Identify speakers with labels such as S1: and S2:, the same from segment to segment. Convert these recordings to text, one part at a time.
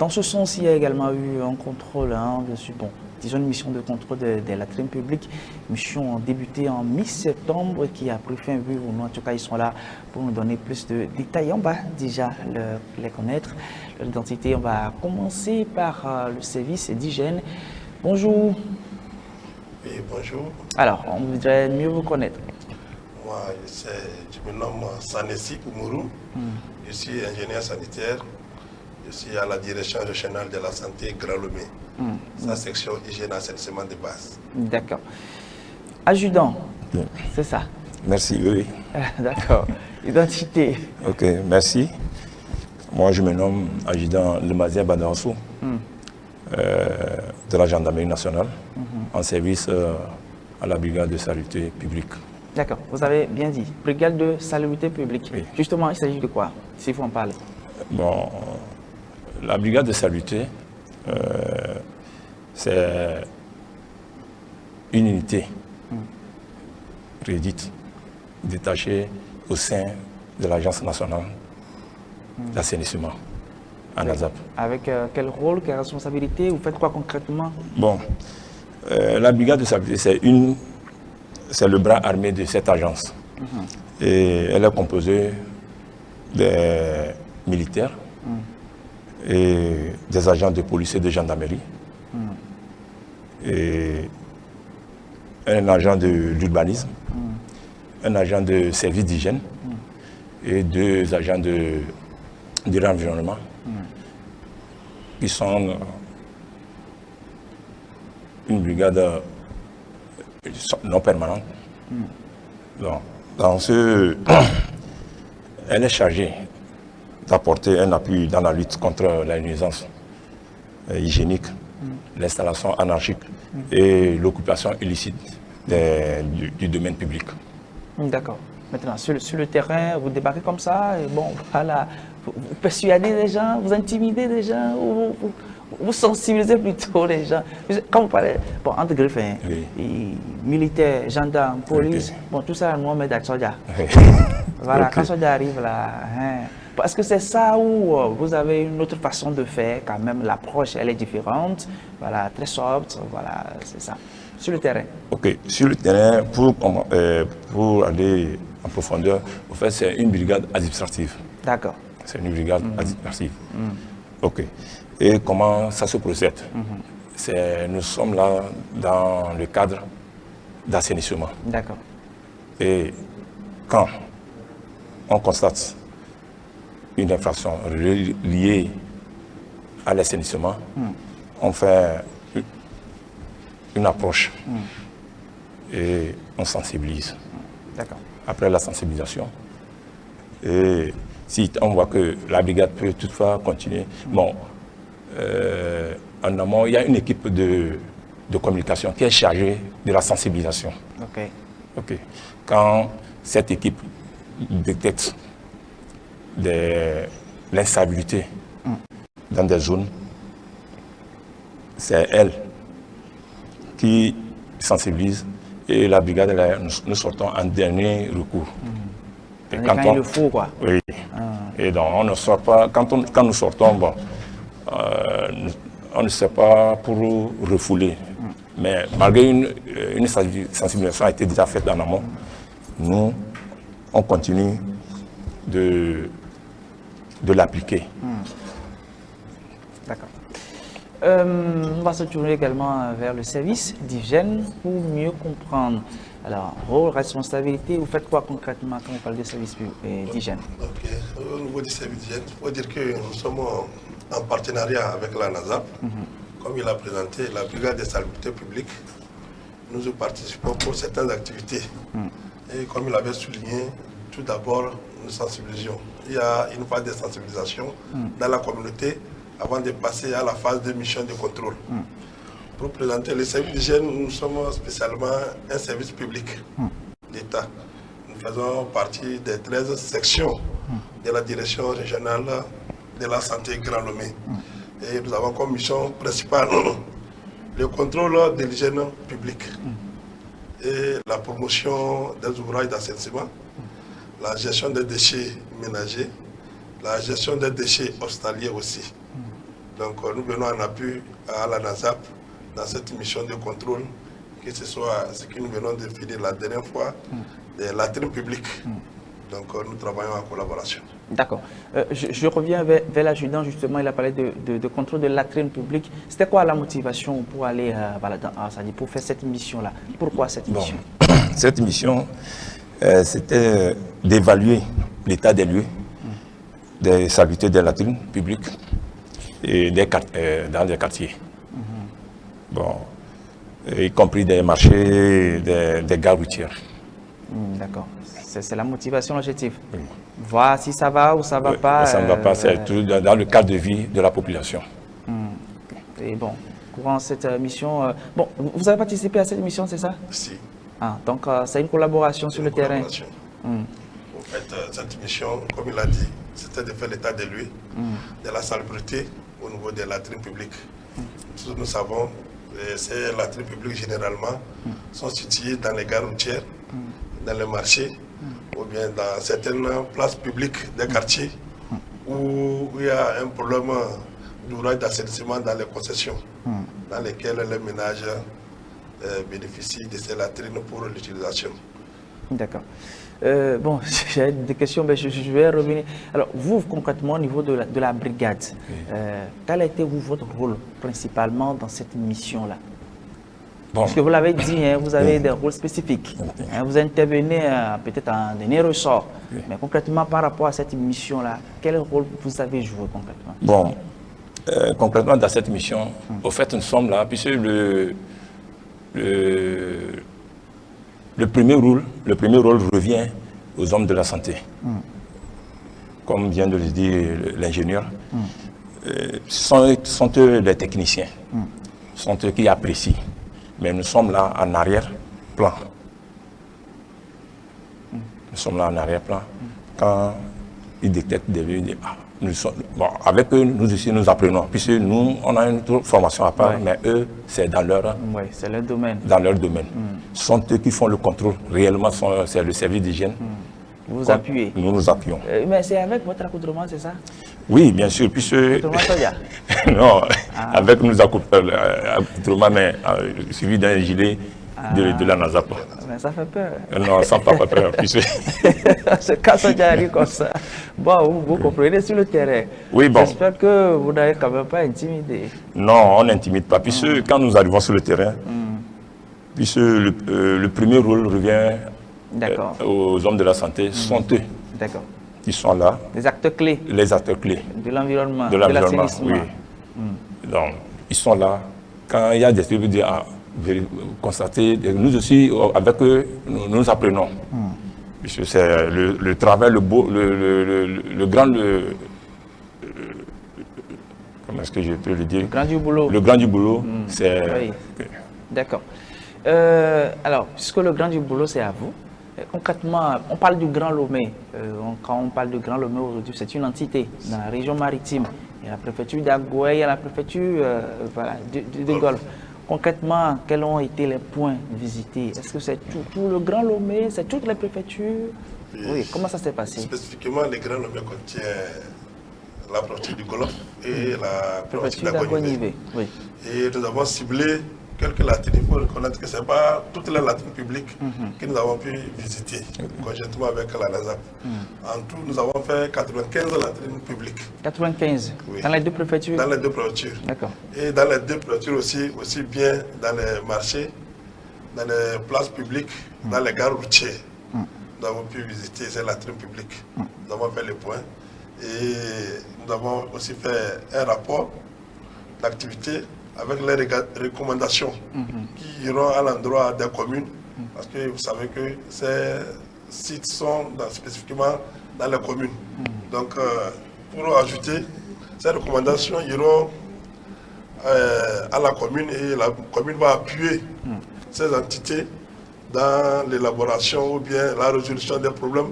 S1: Dans ce sens, il y a également eu un contrôle, disons une mission de contrôle des latrines publiques, mission débutée en mi-septembre qui a pris fin vu ou non. En tout cas, ils sont là pour nous donner plus de détails. On va déjà les connaître, leur identité. On va commencer par le service d'hygiène. Bonjour.
S2: Oui, bonjour.
S1: Alors, on voudrait mieux vous connaître.
S2: Moi, je me nomme Sanessi Koumourou. Je suis ingénieur sanitaire. Je suis à la direction régionale de la santé Grand Lomé. Sa section hygiène et assainissement de base.
S1: D'accord. Adjudant, c'est ça?
S3: Merci, oui.
S1: D'accord. Identité.
S3: Ok, merci. Moi, je me nomme Adjudant Lemazien Badansou, de la gendarmerie nationale, en service à la brigade de salubrité publique.
S1: D'accord, vous avez bien dit. Brigade de salubrité publique.
S3: Oui.
S1: Justement, il s'agit de quoi, s'il faut en parler?
S3: Bon, la brigade de salubrité, c'est une unité rédite, détachée au sein de l'Agence nationale d'assainissement, ANASAP.
S1: Avec quel rôle, quelle responsabilité? Vous faites quoi concrètement?
S3: Bon, la brigade de salubrité, c'est le bras armé de cette agence. Et elle est composée des militaires et des agents de police et de gendarmerie. Et un agent de l'urbanisme, un agent de service d'hygiène et deux agents de l'environnement qui sont une brigade non permanente. Elle est chargée d'apporter un appui dans la lutte contre la nuisance hygiénique, l'installation anarchique et l'occupation illicite du domaine public.
S1: D'accord. Maintenant, sur le terrain, vous débarquez comme ça, et bon, voilà, vous persuadez les gens, vous intimidez les gens, ou vous sensibilisez plutôt les gens. Quand vous parlez, bon, entre griffins, militaires, gendarmes, police, bon, tout ça, nous, on met d'accord. Voilà, quand ça arrive là, parce que c'est ça où vous avez une autre façon de faire, quand même, l'approche, elle est différente, voilà, très soft, voilà, c'est ça. Sur le terrain.
S3: Ok, sur le terrain, pour aller en profondeur, en fait, c'est une brigade administrative.
S1: D'accord.
S3: C'est une brigade administrative. Ok. Et comment ça se procède? Nous sommes là dans le cadre d'assainissement.
S1: D'accord.
S3: Et quand on constate une infraction liée à l'assainissement, on fait une approche et on sensibilise.
S1: D'accord.
S3: Après la sensibilisation, et si on voit que la brigade peut toutefois continuer, bon, en amont, il y a une équipe de communication qui est chargée de la sensibilisation.
S1: Ok.
S3: Ok. Quand cette équipe détecte l'instabilité dans des zones, c'est elle qui sensibilise et la brigade, nous sortons en dernier recours. Et
S1: quand il le faut, quoi.
S3: Oui. Et donc, on ne sort pas, quand nous sortons, bon, on ne sait pas pour refouler. Mais malgré une sensibilisation a été déjà faite en amont, nous, on continue de l'appliquer.
S1: D'accord. On va se tourner également vers le service d'hygiène pour mieux comprendre. Alors, rôle, responsabilité, vous faites quoi concrètement quand vous parlez de service d'hygiène?
S2: Ok. Au niveau du service d'hygiène, il faut dire que nous sommes en partenariat avec la NASAP. Comme il a présenté, la brigade de salubrité publique, nous participons pour certaines activités. Et comme il avait souligné, tout d'abord, nous sensibilisons. Il y a une phase de sensibilisation dans la communauté avant de passer à la phase de mission de contrôle. Pour présenter le service d'hygiène, nous sommes spécialement un service public d'État. Nous faisons partie des 13 sections de la direction régionale de la santé Grand Lomé. Et nous avons comme mission principale le contrôle de l'hygiène publique et la promotion des ouvrages d'assainissement, la gestion des déchets ménagers, la gestion des déchets hospitaliers aussi. Donc nous venons en appui à la NASAP dans cette mission de contrôle, que ce soit ce que nous venons de finir la dernière fois, des latrines publiques. Donc nous travaillons en collaboration.
S1: D'accord. Je reviens vers l'adjudant, justement, il a parlé de contrôle de latrines publiques. C'était quoi la motivation pour aller pour faire cette mission-là? Pourquoi cette mission?
S3: Cette mission, c'était d'évaluer l'état des lieux, des salubrités des latrines publiques et dans des quartiers. Bon, y compris des marchés, des gares routières.
S1: D'accord. C'est la motivation, l'objectif. Voir si ça va ou ça ne va pas.
S3: Ça ne va pas, c'est tout dans le cadre de vie de la population.
S1: Et bon, courant cette mission, bon, vous avez participé à cette mission, c'est ça?
S2: Si.
S1: Ah, donc c'est une collaboration sur le terrain.
S2: En fait, cette mission, comme il a dit, c'était de faire l'état des lieux, de la salubrité au niveau des latrines publiques. Nous savons que ces latrines publiques, généralement, sont situées dans les gares routières, dans les marchés, ou bien dans certaines places publiques des quartiers, où il y a un problème d'ouvrage d'assainissement dans les concessions, dans lesquelles les ménages bénéficient de ces latrines pour l'utilisation.
S1: D'accord. Bon, j'ai des questions, mais je vais revenir. Alors, vous, concrètement, au niveau de la brigade, quel a été votre rôle principalement dans cette mission-là?
S3: Bon.
S1: Parce que vous l'avez dit, hein, vous avez des rôles spécifiques. Hein, vous intervenez peut-être en dernier ressort. Mais concrètement, par rapport à cette mission-là, quel rôle vous avez joué concrètement?
S3: Bon, concrètement, dans cette mission, au fait, nous sommes là, puisque le premier rôle revient aux hommes de la santé. Comme vient de le dire l'ingénieur, sont eux les techniciens, sont eux qui apprécient. Mais nous sommes là en arrière-plan. Nous sommes là en arrière-plan. Quand ils détectent des lieux, avec eux, nous aussi, nous apprenons. Puisque nous, on a une autre formation à part, mais eux, c'est dans leur,
S1: c'est leur domaine.
S3: Dans leur domaine. Ce sont eux qui font le contrôle. Réellement, c'est le service d'hygiène.
S1: Vous appuyez.
S3: Nous nous appuyons.
S1: Mais c'est avec votre accoutrement, c'est ça?
S3: Oui, bien sûr, puisque...
S1: Accoutrement soja?
S3: Non, avec nos accoutrements, mais suivi d'un gilet de la NASAP.
S1: Mais ça fait peur.
S3: Non, ça ne fait pas peur, puisque...
S1: Quand ça arrive comme ça, bon, vous comprenez sur le terrain.
S3: Oui, bon.
S1: J'espère que vous n'avez quand même pas intimidé.
S3: Non, on n'intimide pas, puisque quand nous arrivons sur le terrain, puisque le premier rôle revient aux hommes de la santé, sont eux.
S1: D'accord.
S3: Qui sont là.
S1: Les acteurs clés.
S3: Les acteurs clés.
S1: De l'environnement.
S3: De l'environnement, oui. Donc, ils sont là. Quand il y a des trucs à constater, nous aussi, avec eux, nous apprenons. Puisque c'est le travail, le grand... comment est-ce que je peux le dire?
S1: Le grand du boulot.
S3: Le grand du boulot, c'est...
S1: Oui. D'accord. Alors, puisque le grand du boulot, c'est à vous, concrètement, on parle du Grand Lomé. Quand on parle du Grand Lomé aujourd'hui, c'est une entité dans la région maritime. Il y a la préfecture d'Agoué, il y a la préfecture de Golfe. Concrètement, quels ont été les points visités? Est-ce que c'est tout le Grand Lomé, c'est toutes les préfectures? Oui, comment ça s'est passé?
S2: Spécifiquement, le Grand Lomé contient la préfecture du Golfe et la préfecture
S1: d'Agoué. Oui.
S2: Et nous avons ciblé quelques latrines. Il faut reconnaître que ce n'est pas toutes les latrines publiques que nous avons pu visiter, conjointement avec la NASAP. En tout, nous avons fait 95 latrines publiques.
S1: 95
S2: oui.
S1: Dans les deux préfectures?
S2: Dans les deux préfectures.
S1: D'accord.
S2: Et dans les deux préfectures aussi bien dans les marchés, dans les places publiques, dans les gares routières. Nous avons pu visiter ces latrines publiques. Nous avons fait le point. Et nous avons aussi fait un rapport d'activité avec les recommandations qui iront à l'endroit des communes, parce que vous savez que ces sites sont spécifiquement dans les communes. Donc, pour ajouter, ces recommandations iront à la commune et la commune va appuyer ces entités dans l'élaboration ou bien la résolution des problèmes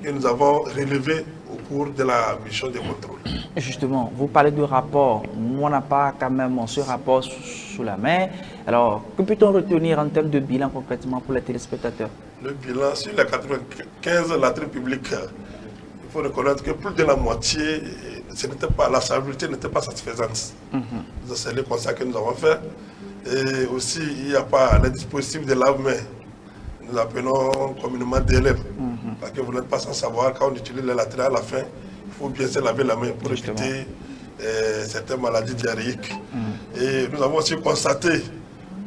S2: que nous avons relevés au cours de la mission de contrôle.
S1: Justement, vous parlez du rapport. Nous, on n'a pas quand même ce rapport sous la main. Alors, que peut-on retenir en termes de bilan concrètement pour les téléspectateurs?
S2: Le bilan sur les 95 latrines publiques il faut reconnaître que plus de la moitié, la salubrité n'était pas satisfaisante. C'est le constat que nous avons fait. Et aussi, il n'y a pas les dispositifs de lave-mains. Nous appelons communément DLM. Parce que vous n'êtes pas sans savoir, quand on utilise les latrines à la fin, il faut bien se laver la main pour éviter certaines maladies diarrhéiques. Et nous avons aussi constaté,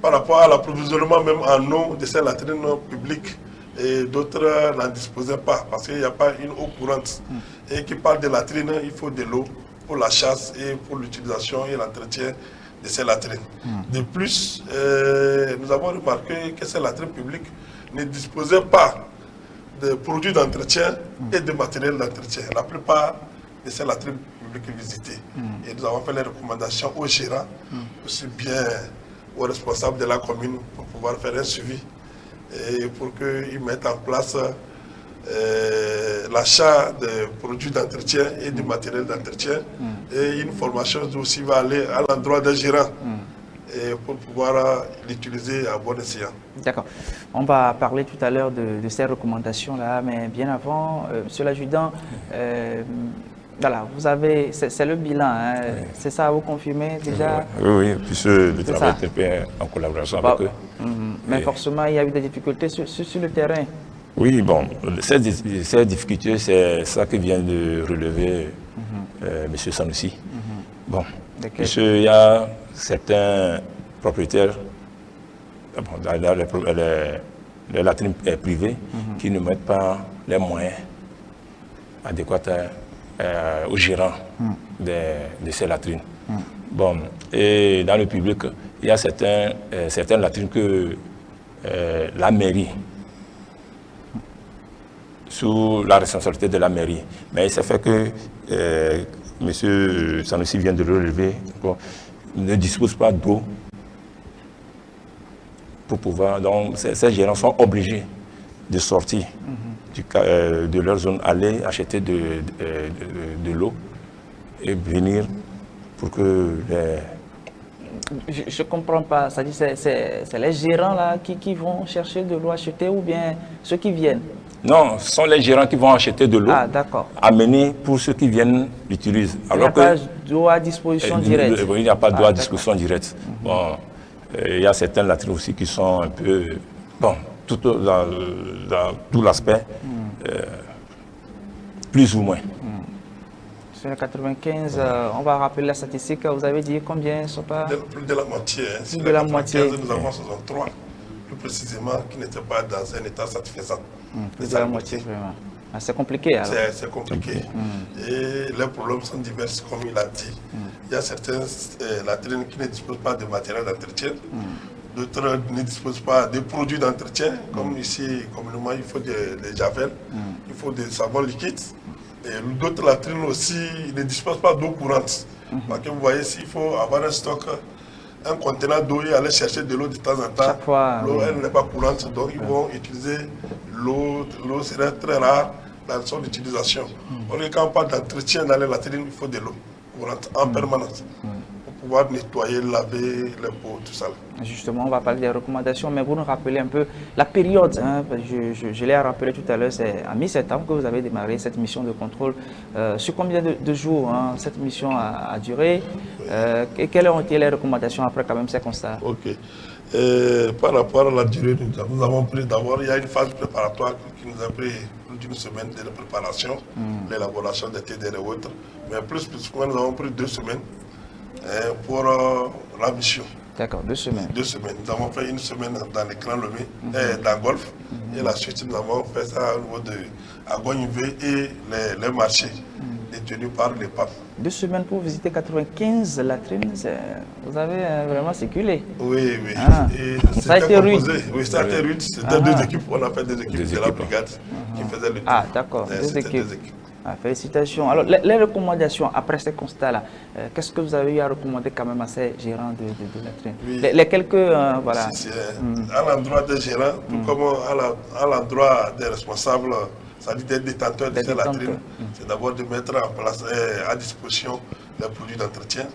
S2: par rapport à l'approvisionnement même en eau de ces latrines publiques, et d'autres n'en disposaient pas, parce qu'il n'y a pas une eau courante. Et qui parle de latrines, il faut de l'eau pour la chasse et pour l'utilisation et l'entretien de ces latrines. De plus, nous avons remarqué que ces latrines publiques ne disposaient pas de produits d'entretien et de matériel d'entretien. La plupart de ces latrines publiques visitées. Et nous avons fait les recommandations aux gérants, aussi bien aux responsables de la commune, pour pouvoir faire un suivi et pour qu'ils mettent en place l'achat de produits d'entretien et du matériel d'entretien. Et une formation aussi va aller à l'endroit des gérants et pour pouvoir l'utiliser à bon escient.
S1: D'accord. On va parler tout à l'heure de ces recommandations-là, mais bien avant, Monsieur l'adjudant, voilà, vous avez, c'est le bilan, hein, c'est ça, vous confirmez déjà?
S3: Oui, puisque le travail est fait en collaboration avec eux.
S1: Mais forcément, il y a eu des difficultés sur le terrain. Oui,
S3: bon, ces difficultés, c'est ça que vient de relever M. Sanoussi. Bon, puisqu'il y a certains propriétaires dans les latrines privées qui ne mettent pas les moyens adéquats aux gérants de ces latrines. Bon, et dans le public, il y a certaines latrines que la mairie, sous la responsabilité de la mairie, mais il s'est fait que M. Sanoussi vient de le relever, ne dispose pas d'eau pour pouvoir. Donc, ces gérants sont obligés de sortir de leur zone, aller acheter de l'eau et venir pour que
S1: Je ne comprends pas. C'est les gérants là qui vont chercher de l'eau acheter ou bien ceux qui viennent?
S3: Non, ce sont les gérants qui vont acheter de l'eau, amener pour ceux qui viennent l'utiliser.
S1: Il n'y a pas d'eau à disposition directe.
S3: Il n'y a pas d'eau à disposition directe. Bon, il y a certaines latrines aussi qui sont un peu, bon, dans tout l'aspect, plus ou moins.
S1: Sur les 95, on va rappeler la statistique, vous avez dit combien sont pas...
S2: Plus de la moitié. Hein.
S1: Plus de la moitié.
S2: Nous avons 63, plus précisément, qui n'étaient pas dans un état satisfaisant.
S1: Plus de la moitié, vraiment. Ah, c'est compliqué alors.
S2: C'est compliqué. Et les problèmes sont divers, comme il a dit. Il y a certaines latrines qui ne disposent pas de matériel d'entretien. D'autres ne disposent pas de produits d'entretien, comme ici, communément, il faut des javel, il faut des savons liquides. Et d'autres latrines aussi ne disposent pas d'eau courante. Parce que vous voyez, s'il faut avoir un stock, un conteneur d'eau et aller chercher de l'eau de temps en temps, l'eau elle n'est pas courante, donc ils vont utiliser l'eau serait très rare dans son utilisation. Quand on parle d'entretien dans les latrines, il faut de l'eau courante en permanence. Pouvoir nettoyer, laver les pots, tout ça.
S1: Justement, on va parler des recommandations, mais vous nous rappelez un peu la période. Hein, je l'ai rappelé tout à l'heure, c'est à mi-septembre que vous avez démarré cette mission de contrôle. Sur combien de jours cette mission a duré et quelles ont été les recommandations après quand même ces constats?
S2: Ok. Par rapport à la durée, nous avons pris d'abord, il y a une phase préparatoire qui nous a pris plus d'une semaine de préparation, l'élaboration des TDR et autres. Mais plus nous avons pris 2 semaines. Pour la mission.
S1: D'accord, 2 semaines.
S2: 2 semaines. Nous avons fait une semaine dans les Grands Lomé, dans Golfe. Et la suite, nous avons fait ça au niveau de Agogne-V et les marchés détenus par les papes.
S1: 2 semaines pour visiter 95 latrines, vous avez vraiment circulé.
S2: Oui, oui.
S1: Ça a été rude.
S2: Oui, ça a été rude. C'était 2 équipes. On a fait 2 équipes de la brigade qui faisaient le tour.
S1: Ah, d'accord. 2 équipes. Ah, félicitations. Alors, les recommandations après ces constats-là, qu'est-ce que vous avez eu à recommander quand même à ces gérants de latrines? Les quelques, voilà.
S2: À l'endroit des gérants, tout comme à l'endroit des responsables, c'est-à-dire des détenteurs de ces latrines, c'est d'abord de mettre en place, à disposition les produits d'entretien,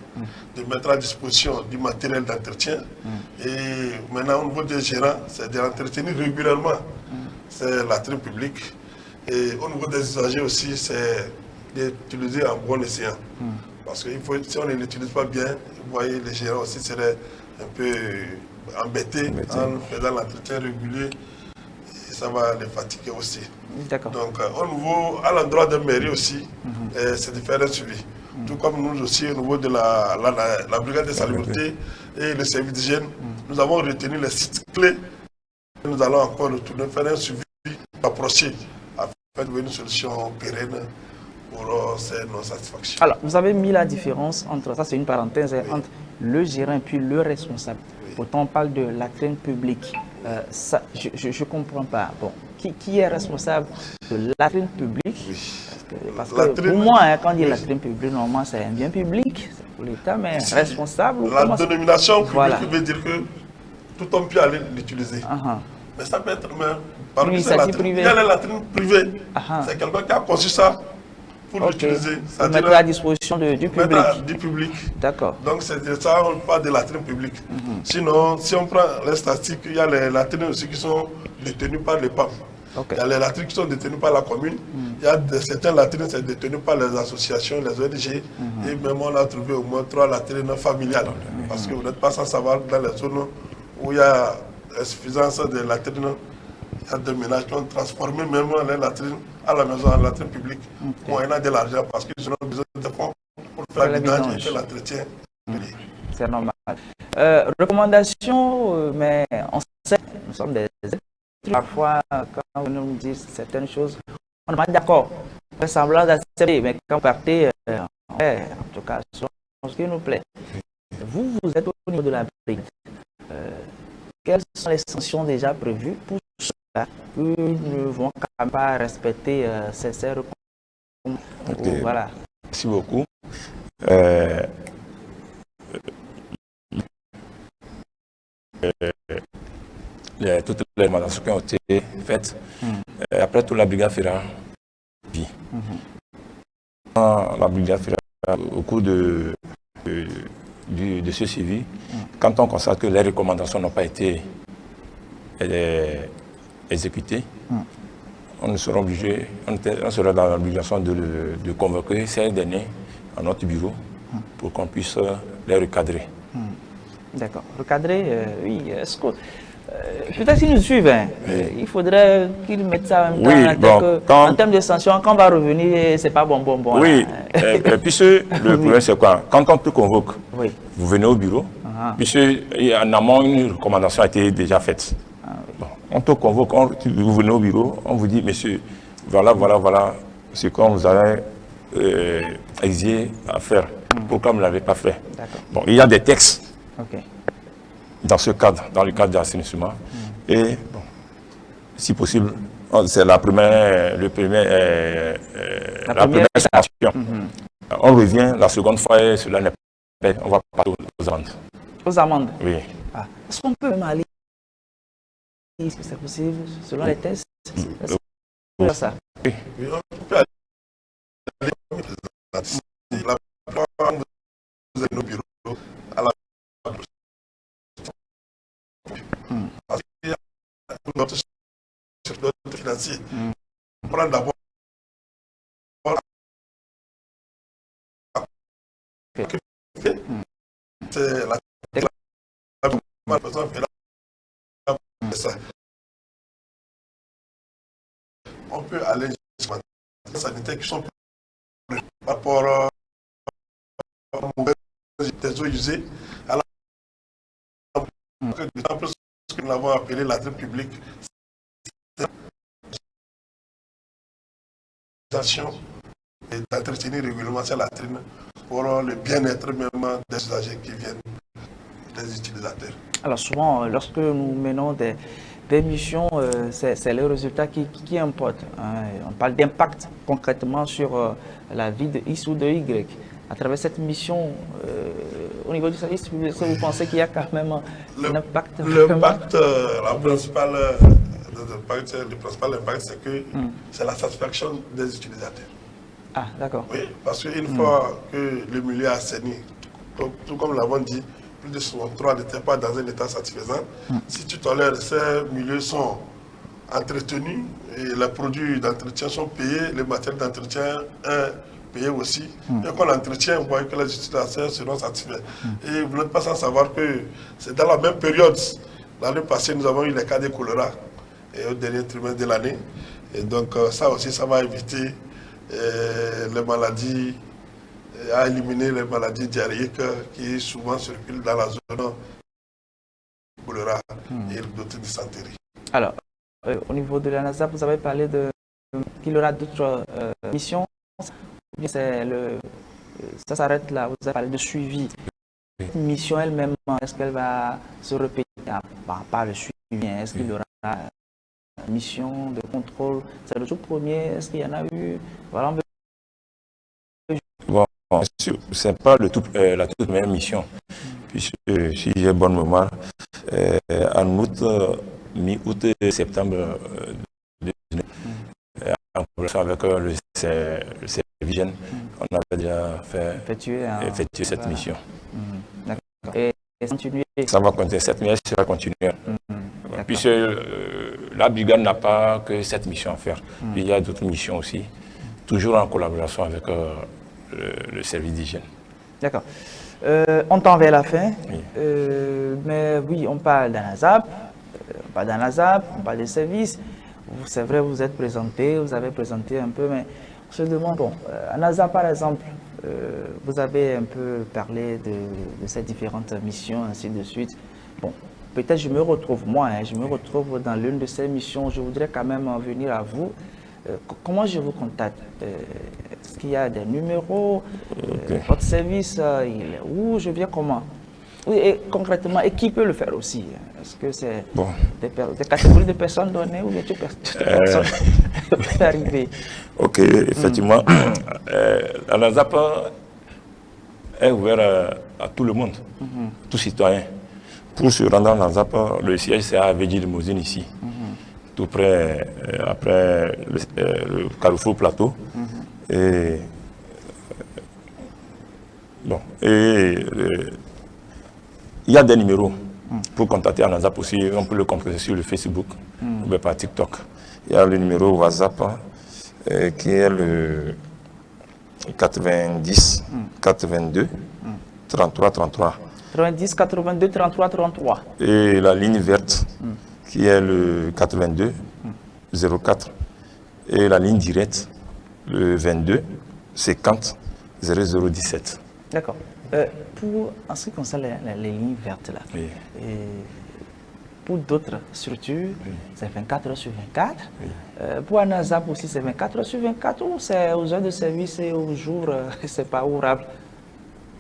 S2: de mettre à disposition du matériel d'entretien. Et maintenant, au niveau des gérants, c'est de l'entretenir régulièrement ces latrines publiques. Et au niveau des usagers aussi, c'est d'utiliser en bon escient. Parce que si on ne l'utilise pas bien, vous voyez, les gérants aussi seraient un peu embêtés en faisant l'entretien régulier. Et ça va les fatiguer aussi.
S1: D'accord.
S2: Donc, au niveau, à l'endroit de mairie aussi, c'est de faire un suivi. Tout comme nous aussi, au niveau de la brigade de salubrité et le service d'hygiène, nous avons retenu les sites clés. Nous allons encore retourner faire un suivi approché afin de trouver une solution pérenne pour nos satisfactions.
S1: Alors, vous avez mis la différence entre, ça c'est une parenthèse, entre le gérant et puis le responsable. Pourtant, on parle de latrine publique. Ça, je ne comprends pas. Bon, qui est responsable de la latrine publique? Parce que pour moi, quand on dit latrine publique, normalement, c'est un bien public, c'est pour l'État, mais responsable.
S2: La dénomination publique
S1: voilà.
S2: veut dire que tout homme peut aller l'utiliser. Mais ça peut être même parmi ces
S1: initiative
S2: latrines.
S1: privée.
S2: Il y a les latrines privées. C'est quelqu'un qui a conçu ça pour l'utiliser.
S1: Pour mettre à disposition du public.
S2: Du public.
S1: D'accord.
S2: Donc c'est ça, on parle de latrines publiques. Sinon, si on prend les statistiques, il y a les latrines aussi qui sont détenues par les PAM. Il y a les latrines qui sont détenues par la commune. Il y a certaines latrines qui sont détenues par les associations, les ONG. Et même on a trouvé au moins 3 latrines familiales. Parce que vous n'êtes pas sans savoir dans les zones où il y a insuffisance de latrines. Il y a des ménages qui ont transformé même les latrines à la maison en latrine publique. Moyennant de l'argent parce qu'ils ont besoin de fonds pour faire le vidange et faire l'entretien.
S1: C'est normal. Recommandations, mais on sait, nous sommes des êtres. Parfois, quand vous nous dites certaines choses, on n'est pas d'accord. On fait semblant d'accepter, mais quand vous partez, en tout cas, ce qui nous plaît. Vous êtes au niveau de la brigade. Quelles sont les sanctions déjà prévues pour ceux qui ne vont quand même pas respecter ces recommandations? Voilà.
S3: Merci beaucoup. Toutes les recommandations qui ont été faites, après tout, la brigade fera vie. La brigade fera au cours de ce suivi, quand on constate que les recommandations n'ont pas été exécutées, on sera obligé, on sera dans l'obligation de convoquer ces derniers à notre bureau pour qu'on puisse les recadrer.
S1: D'accord. Recadrer, oui. Est-ce que peut-être qu'ils nous suivent, il faudrait qu'ils mettent ça en même temps. En termes de sanctions, quand on va revenir, c'est pas bon.
S3: Oui, puisque le problème c'est quoi? Quand on te convoque, vous venez au bureau, puisque en amont une recommandation a été déjà faite. Bon, on te convoque, vous venez au bureau, on vous dit, monsieur, voilà ce qu'on vous a exigé à faire. Pourquoi vous ne l'avez pas fait? Bon, il y a des textes. Dans ce cadre, dans le cadre de l'assainissement. Et bon, si possible, c'est la première sanction. On revient la seconde fois et cela n'est pas, on va passer aux amendes.
S1: Aux amendes?
S3: Oui.
S1: Est-ce qu'on peut même aller, est-ce que c'est possible, selon les tests? Oui. Ça.
S2: Oui, on peut aller vous êtes nos bureaux à la parce qu'il y a notre secteur financier. On prend d'abord c'est la personne fait ça. On peut aller sur les sanitaires qui sont par rapport des eaux usées à la ce que nous avons appelé la latrine publique. Et d'entretenir régulièrement ces latrines pour le bien-être même des usagers qui viennent, des utilisateurs. Alors
S1: souvent, lorsque nous menons des missions, c'est le résultat qui importe. On parle d'impact concrètement sur la vie de X ou de Y. À travers cette mission, au niveau du service public, vous pensez qu'il y a quand même un impact?
S2: L'impact, le principal impact, c'est que c'est la satisfaction des utilisateurs.
S1: Ah, d'accord.
S2: Oui, parce qu'une fois que le milieu est assaini, tout comme nous l'avons dit, plus de 63 n'étaient pas dans un état satisfaisant. Si tu tolères, ces milieux sont entretenu, et les produits d'entretien sont payés, les matériels d'entretien payés aussi. Et quand l'entretien, vous voyez que les utilisateurs seront satisfaits. Et vous n'êtes pas sans savoir que c'est dans la même période. L'année passée, nous avons eu les cas de choléra au dernier trimestre de l'année. Et donc ça aussi, ça va éviter les maladies, à éliminer les maladies diarrhéiques qui souvent circulent dans la zone choléra et d'autres dysenteries.
S1: Alors, au niveau de la NASA, vous avez parlé qu'il y aura d'autres missions. Ou bien ça s'arrête là, vous avez parlé de suivi. Cette mission elle-même, est-ce qu'elle va se répéter par le suivi? Est-ce qu'il y aura une mission de contrôle? C'est le jour premier, est-ce qu'il y en a eu? Voilà,
S3: bon, ce n'est pas la toute première mission. Puisque, si j'ai bonne mémoire, en août, mi-août et septembre 2019, en collaboration avec le Servigène, on avait déjà effectué cette mission.
S1: D'accord. Et continuer.
S3: Ça va continuer, cette mission va continuer. Puisque la brigade n'a pas que cette mission à faire. Il y a d'autres missions aussi, toujours en collaboration avec le service d'hygiène.
S1: D'accord. On tend vers la fin,
S3: Oui.
S1: mais oui, on parle d'ANASAP, on parle des services. C'est vrai, vous êtes présenté, vous avez présenté un peu, mais on se demande, bon, ANASAP par exemple, vous avez un peu parlé de ces différentes missions, ainsi de suite. Bon, peut-être je me retrouve, je me retrouve dans l'une de ces missions, je voudrais quand même venir à vous. Comment je vous contacte? Est-ce qu'il y a des numéros? Votre service, il est où? Je viens comment? Oui, et concrètement, et qui peut le faire aussi? Est-ce que c'est des catégories de personnes données ou toute personne peut arriver?
S3: Ok, effectivement, l'ANASAP est ouvert à tout le monde, tout citoyen. Pour se rendre à l'ANASAP, le siège c'est à Védji-Limousine ici. Tout près, après le Carrefour Plateau. Et il y a des numéros pour contacter ANASAP aussi. On peut le contacter sur le Facebook ou bien par TikTok. Il y a le numéro WhatsApp qui est le 90 82 33 33.
S1: 90 82 33 33.
S3: Et la ligne verte qui est le 82 04 et la ligne directe le 22 50 0017.
S1: D'accord. En ce qui concerne les lignes vertes là, pour d'autres structures, c'est 24 heures sur 24. Pour ANASAP aussi, c'est 24 heures sur 24 ou c'est aux heures de service et aux jours, c'est pas ouvrable.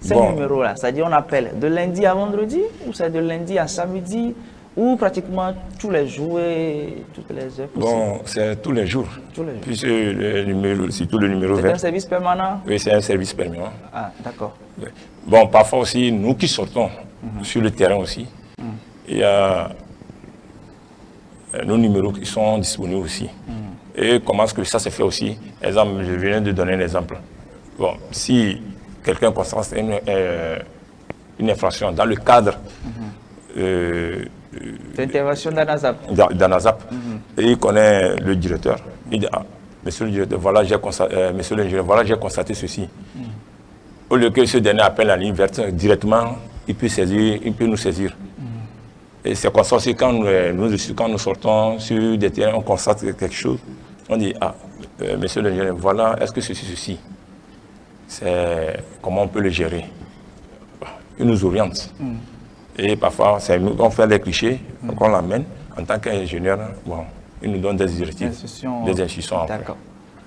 S1: Ces numéros-là, c'est-à-dire on appelle de lundi à vendredi ou c'est de lundi à samedi ou pratiquement tous les jours et toutes les heures possibles?
S3: Bon, c'est tous les jours.
S1: Tous les jours.
S3: Puisque le numéro, surtout le numéro vert.
S1: C'est un service permanent?
S3: Oui, c'est un service permanent.
S1: Ah, d'accord.
S3: Oui. Bon, parfois aussi, nous qui sortons sur le terrain aussi, il y a nos numéros qui sont disponibles aussi. Et comment est-ce que ça se fait aussi? Exemple, je viens de donner un exemple. Bon, si quelqu'un constate une infraction dans le cadre
S1: l'intervention d'ANASAP.
S3: Et il connaît le directeur. Il dit, monsieur le directeur, voilà, j'ai constaté ceci. Au lieu que ce dernier appelle la ligne verte, directement, il peut nous saisir. Et c'est comme ça aussi, quand nous sortons sur des terrains, on constate quelque chose, on dit, monsieur le directeur, voilà, est-ce que ceci, c'est comment on peut le gérer? Il nous oriente. Et parfois, on fait des clichés, donc on l'amène. En tant qu'ingénieur, il nous donne des directives, des instructions.
S1: D'accord.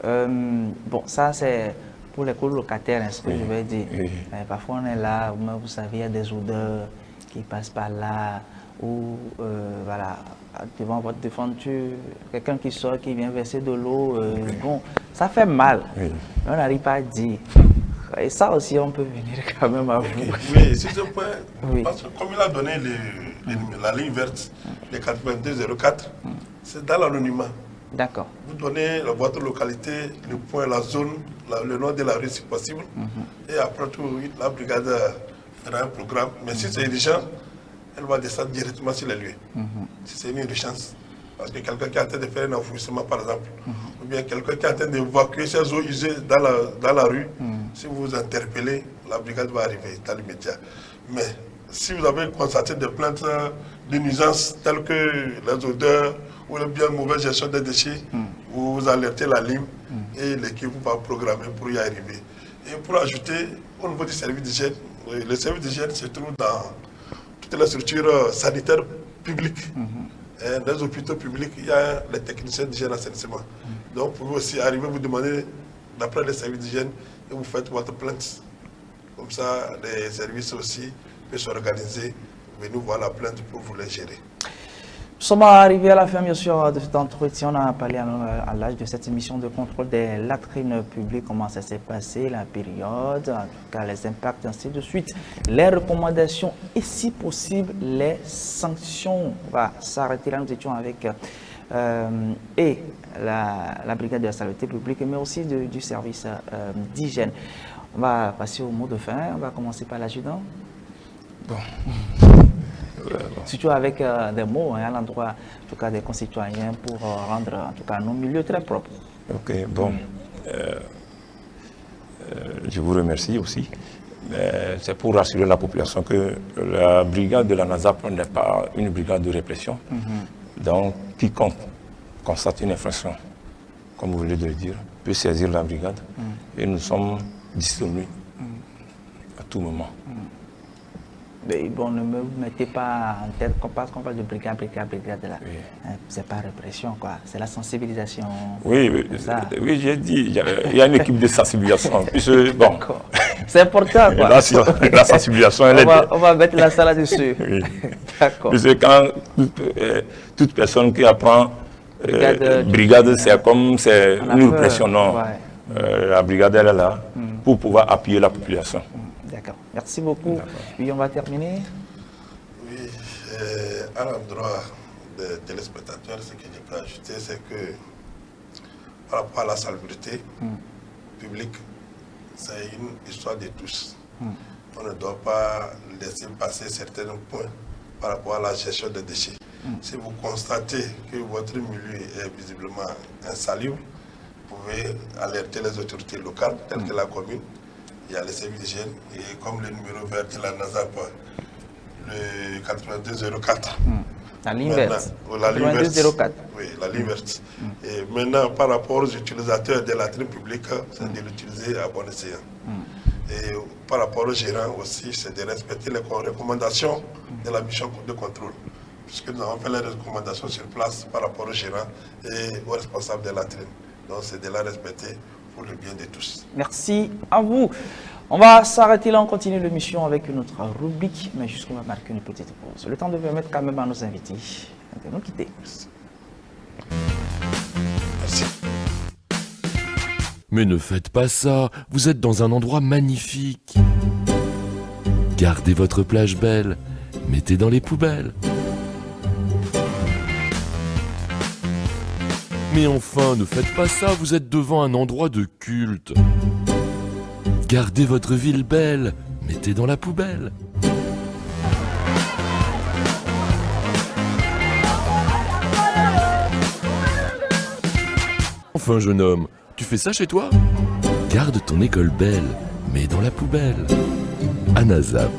S1: Bon, ça c'est pour les colocataires, ce que je vais dire. Parfois on est là, vous savez, il y a des odeurs qui passent par là, ou voilà, devant votre devanture, quelqu'un qui sort, qui vient verser de l'eau, bon, ça fait mal. On n'arrive pas à dire. Et ça aussi, on peut venir quand même à vous.
S2: Oui, sur ce point, parce que comme il a donné la ligne verte, les 8204, c'est dans l'anonymat.
S1: D'accord.
S2: Vous donnez votre localité, le point, la zone, le nom de la rue si possible. Et après tout, la brigade fera un programme. Mais si c'est urgent, elle va descendre directement sur les lieux. Si c'est une urgence. Parce que quelqu'un qui est en train de faire un enfouissement, par exemple, ou bien quelqu'un qui est en train d'évacuer ses eaux usées dans la rue, si vous vous interpellez, la brigade va arriver dans l'immédiat. Mais si vous avez constaté des plaintes de nuisances telles que les odeurs ou la bien mauvaise gestion des déchets, vous alertez la LIM et l'équipe va programmer pour y arriver. Et pour ajouter, au niveau du service d'hygiène, le service d'hygiène se trouve dans toutes les structures sanitaires publiques. Dans les hôpitaux publics, il y a les techniciens d'hygiène assainissement. Donc, vous pouvez aussi arriver, vous demander d'après les services d'hygiène et vous faites votre plainte. Comme ça, les services aussi peuvent s'organiser, venir voir la plainte pour vous les gérer.
S1: Nous sommes arrivés à la fin, bien sûr, de cet entretien. On a parlé à l'âge de cette émission de contrôle des latrines publiques, comment ça s'est passé, la période, en tout cas les impacts, ainsi de suite, les recommandations et, si possible, les sanctions. On va s'arrêter là. Nous étions avec la brigade de la salubrité publique, mais aussi du service d'hygiène. On va passer au mot de fin. On va commencer par l'adjudant.
S3: Bon.
S1: Surtout avec des mots à l'endroit en tout cas, des concitoyens pour rendre en tout cas, nos milieux très propres.
S3: Ok, bon. Je vous remercie aussi. C'est pour rassurer la population que la brigade de la NASAP n'est pas une brigade de répression. Donc, quiconque constate une infraction, comme vous venez de le dire, peut saisir la brigade et nous sommes disponibles à tout moment.
S1: Mais bon, ne me mettez pas en tête qu'on parle de brigade là.
S3: Oui.
S1: C'est pas répression, quoi. C'est la sensibilisation.
S3: Oui, j'ai dit, il y a une équipe de sensibilisation. Puisque, bon,
S1: c'est important, quoi.
S3: La sensibilisation,
S1: on va mettre la salle là-dessus.
S3: Oui.
S1: D'accord.
S3: Puisque quand toute personne qui apprend brigade, c'est comme c'est une répression, non. Ouais. La brigade, elle est là pour pouvoir appuyer la population.
S1: D'accord. Merci beaucoup. Oui, on va terminer.
S2: Oui, à l'endroit des téléspectateurs, ce que je peux ajouter, c'est que par rapport à la salubrité publique, c'est une histoire de tous. On ne doit pas laisser passer certains points par rapport à la gestion des déchets. Si vous constatez que votre milieu est visiblement insalubre, vous pouvez alerter les autorités locales, telles que la commune. Il y a les services d'hygiène et comme le numéro vert de la NASAP, le 8204.
S1: La ligne verte.
S2: La ligne
S1: 8204.
S2: Oui, la ligne verte. Et maintenant, par rapport aux utilisateurs de la latrines publique, c'est de l'utiliser à bon escient. Et par rapport aux gérants aussi, c'est de respecter les recommandations de la mission de contrôle. Puisque nous avons fait les recommandations sur place par rapport aux gérants et aux responsables de la latrines. Donc, c'est de la respecter pour le bien de tous.
S1: Merci à vous. On va s'arrêter là, on continue l'émission avec une autre rubrique, mais jusqu'on va marquer une petite pause. Le temps de permettre quand même à nos invités de nous quitter.
S2: Merci.
S4: Mais ne faites pas ça, vous êtes dans un endroit magnifique. Gardez votre plage belle, mettez dans les poubelles. Mais enfin, ne faites pas ça, vous êtes devant un endroit de culte. Gardez votre ville belle, mettez dans la poubelle. Enfin, jeune homme, tu fais ça chez toi? Garde ton école belle, mets dans la poubelle. ANASAP.